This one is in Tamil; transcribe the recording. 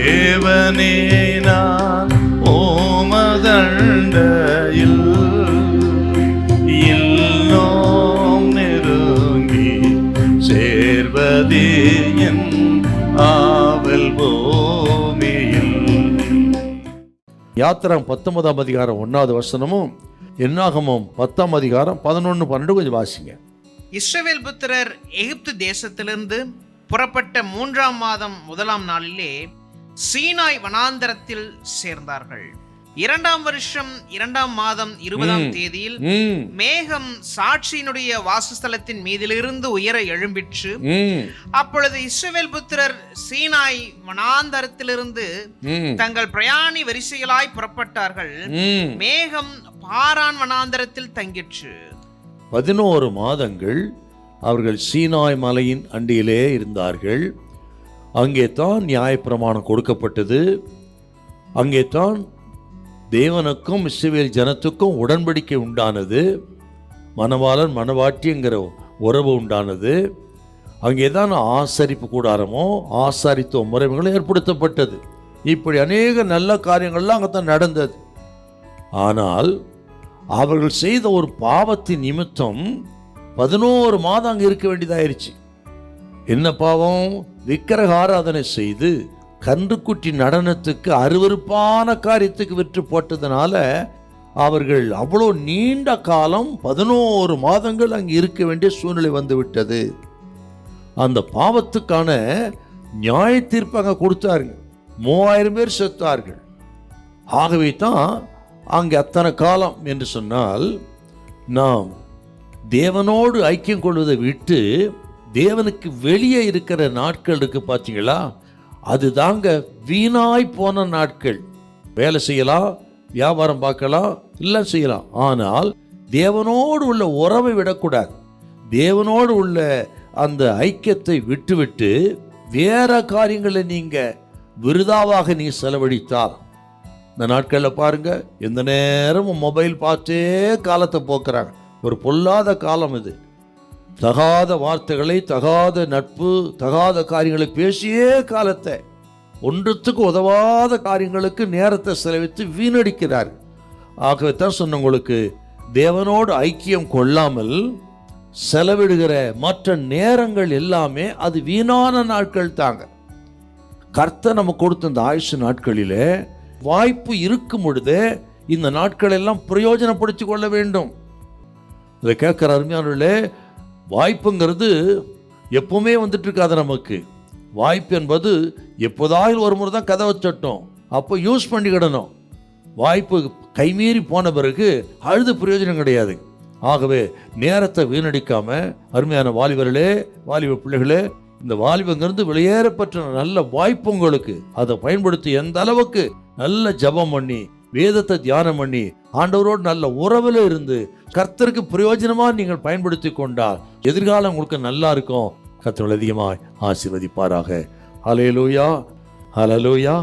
தேவனே நான் ஓமதண்டையில் இன்னும் நெருங்கி சேர்வதே என் ஆவல் பூமியில். யாத்திராம் 19ஆம் அதிகாரம் 1வது வசனமும் என்னாகமும் 10ஆம் அதிகாரம் 11-12 கொஞ்சம் வாசிங்க. இஸ்ரவேல் புத்திரர் எகிப்து தேசத்திலிருந்து புறப்பட்ட 3ஆம் மாதம் 1ஆம் நாளிலே சீனாய் வனாந்தரத்தில் சேர்ந்தார்கள். 2ஆம் வருஷம் 2ஆம் மாதம் 20ஆம் தேதியில் மேகம் சாட்சியினுடைய வாசஸ்தலத்தின் மீதிலிருந்து உயர எழும்பிற்று. அப்பொழுது இஸ்ரவேல் புத்திரர் சீனாய் வனாந்தரத்திலிருந்து தங்கள் பிரயாணி வரிசைகளாய் புறப்பட்டார்கள். மேகம் பாரான் வனாந்தரத்தில் தங்கிற்று. 11 மாதங்கள் அவர்கள் சீனாய் மலையின் அண்டியிலே இருந்தார்கள். அங்கே தான் நியாயப்பிரமாணம் கொடுக்கப்பட்டது. அங்கே தான் தேவனுக்கும் இஸ்ரவேல் ஜனத்துக்கும் உடன்படிக்கை உண்டானது. மணவாளன் மணவாட்டிங்கிற உறவு உண்டானது. அங்கே தான் ஆசரிப்பு கூடாரமோ ஆசாரித்துவ முறைமைகளும் ஏற்படுத்தப்பட்டது. இப்படி அநேக நல்ல காரியங்கள்லாம் அங்கே தான் நடந்தது. ஆனால் அவர்கள் செய்த ஒரு பாவத்தின் நிமித்தம் 11 மாதம் அங்கே இருக்க வேண்டியதாயிருச்சு. என்ன பாவம்? விக்கிரக ஆராதனை செய்து கன்றுக்குட்டி நடனத்துக்கு அருவருப்பான காரியத்துக்கு விற்று போட்டதுனால அவர்கள் அவ்வளோ நீண்ட காலம் 11 மாதங்கள் அங்கே இருக்க வேண்டிய சூழ்நிலை வந்துவிட்டது. அந்த பாவத்துக்கான நியாய தீர்ப்பு அங்கே கொடுத்தாருங்க. 3000 பேர் செத்தார்கள். ஆகவே தான் அங்கே அத்தனை காலம் என்று சொன்னால், நாம் தேவனோடு ஐக்கியம் கொள்வதை விட்டு தேவனுக்கு வெளியே இருக்கிற நாட்கள் இருக்கு பார்த்தீங்களா, அது தாங்க வீணாய் போன நாட்கள். வேலை செய்யலாம், வியாபாரம் பார்க்கலாம், இல்லை செய்யலாம். ஆனால் தேவனோடு உள்ள உறவை விடக்கூடாது. தேவனோடு உள்ள அந்த ஐக்கியத்தை விட்டுவிட்டு வேற காரியங்களை நீங்க விருதாவாக நீ செலவழித்தால், இந்த நாட்களில் பாருங்க, எந்த நேரமும் மொபைல் பார்த்தே காலத்தை போக்குறாங்க. ஒரு பொல்லாத காலம் இது. தகாத வார்த்தைகளை, தகாத நட்பு, தகாத காரியங்களை பேசியே காலத்தை, ஒன்றுத்துக்கு உதவாத காரியங்களுக்கு நேரத்தை செலவித்து வீணடிக்கிறார். ஆகவே தான் சொன்னவங்களுக்கு, தேவனோடு ஐக்கியம் கொள்ளாமல் செலவிடுகிற மற்ற நேரங்கள் எல்லாமே அது வீணான நாட்கள் தாங்க. கர்த்தர் நம்ம கொடுத்த இந்த ஆயுசு நாட்களிலே வாய்ப்பு இருக்கும் பொழுது இந்த நாட்கள் எல்லாம் பிரயோஜனப்படுத்தி கொள்ள வேண்டும். இதை கேட்கிற அருமையானவர்களே, வாய்ப்புங்கிறது எப்பவுமே வந்துட்டு இருக்காது. நமக்கு வாய்ப்பு என்பது எப்போதாவது ஒரு முறை தான் கதவை தட்டும், அப்போ யூஸ் பண்ணிக்கிடணும். வாய்ப்பு கைமீறி போன பிறகு அழுது பிரயோஜனம் கிடையாது. ஆகவே நேரத்தை வீணடிக்காம, அருமையான வாலிபர்களே, வாலிப பிள்ளைகளே, இந்த வாலிபங்கிறது வெளியேறப்பட்ட நல்ல வாய்ப்பு உங்களுக்கு. அதை பயன்படுத்தி எந்த அளவுக்கு நல்ல ஜபம் பண்ணி, வேதத்தை தியானம் பண்ணி, ஆண்டவரோடு நல்ல உறவில் இருந்து கர்த்தருக்கு பிரயோஜனமா நீங்கள் பயன்படுத்தி கொண்டால் எதிர்காலம் உங்களுக்கு நல்லா இருக்கும். கர்த்தர் அதிகமாய் ஆசீர்வதிப்பாராக. ஹல்லேலூயா, ஹல்லேலூயா.